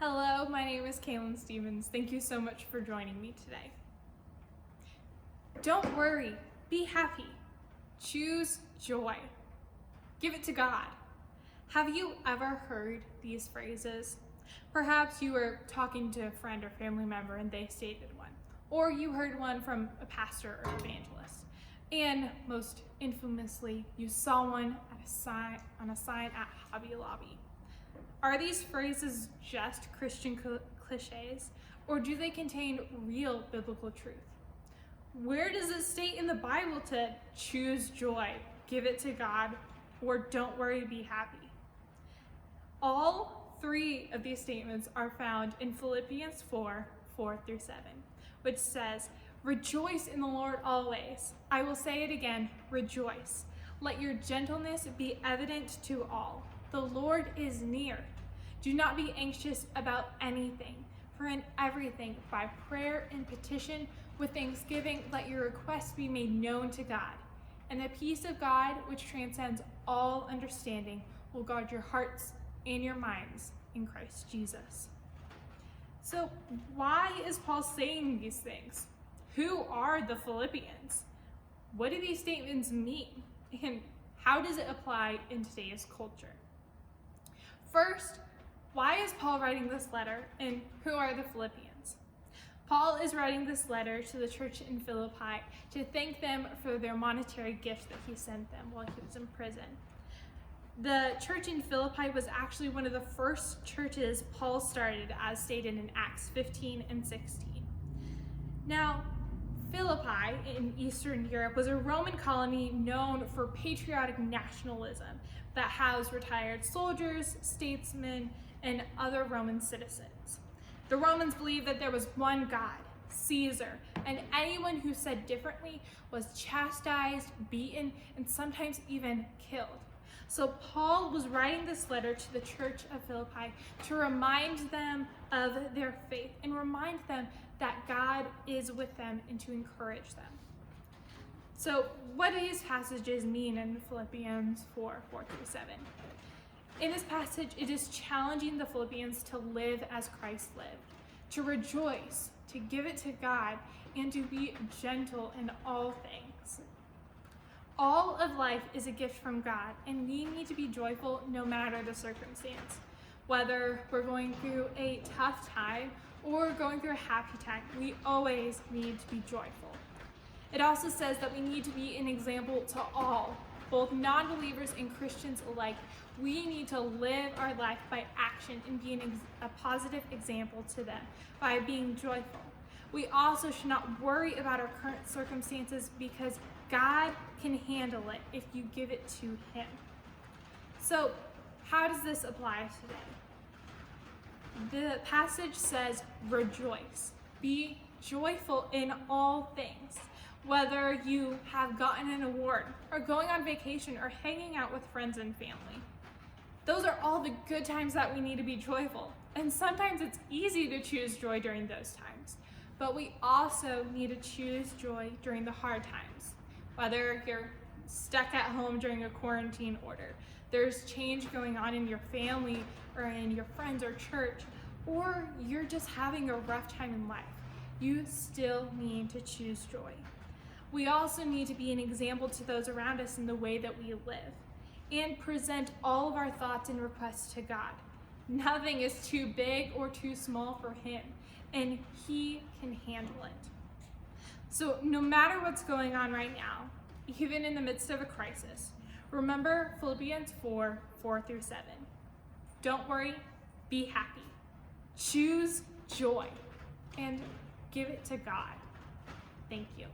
Hello, my name is Kaylin Stevens. Thank you so much for joining me today. Don't worry, be happy. Choose joy. Give it to God. Have you ever heard these phrases? Perhaps you were talking to a friend or family member and they stated one, or you heard one from a pastor or evangelist, and most infamously, you saw one on a sign at Hobby Lobby. Are these phrases just Christian cliches, or do they contain real biblical truth? Where does it state in the Bible to choose joy, give it to God, or don't worry, be happy? All three of these statements are found in Philippians 4:4-7, which says, "Rejoice in the Lord always. I will say it again, rejoice. Let your gentleness be evident to all. The Lord is near. Do not be anxious about anything, for in everything, by prayer and petition, with thanksgiving, let your requests be made known to God. And the peace of God, which transcends all understanding, will guard your hearts and your minds in Christ Jesus." So why is Paul saying these things? Who are the Philippians? What do these statements mean? And how does it apply in today's culture? First, why is Paul writing this letter, and who are the Philippians? Paul is writing this letter to the church in Philippi to thank them for their monetary gift that he sent them while he was in prison. The church in Philippi was actually one of the first churches Paul started, as stated in Acts 15 and 16. Now, Philippi in Eastern Europe was a Roman colony known for patriotic nationalism that housed retired soldiers, statesmen, and other Roman citizens. The Romans believed that there was one God, Caesar, and anyone who said differently was chastised, beaten, and sometimes even killed. So Paul was writing this letter to the church of Philippi to remind them of their faith and remind them that God is with them and to encourage them. So what do these passages mean in Philippians 4:4-7? In this passage, it is challenging the Philippians to live as Christ lived, to rejoice, to give it to God, and to be gentle in all things. All of life is a gift from God, and we need to be joyful no matter the circumstance. Whether we're going through a tough time or going through a happy time, we always need to be joyful. It also says that we need to be an example to all, both non-believers and Christians alike. We need to live our life by action and be a positive example to them by being joyful. We also should not worry about our current circumstances because God can handle it if you give it to Him. So, how does this apply today? The passage says, rejoice. Be joyful in all things. Whether you have gotten an award, or going on vacation, or hanging out with friends and family. Those are all the good times that we need to be joyful. And sometimes it's easy to choose joy during those times. But we also need to choose joy during the hard times. Whether you're stuck at home during a quarantine order, there's change going on in your family or in your friends or church, or you're just having a rough time in life, you still need to choose joy. We also need to be an example to those around us in the way that we live and present all of our thoughts and requests to God. Nothing is too big or too small for Him, and He can handle it. So no matter what's going on right now, even in the midst of a crisis, remember Philippians 4:4-7. Don't worry, be happy. Choose joy and give it to God. Thank you.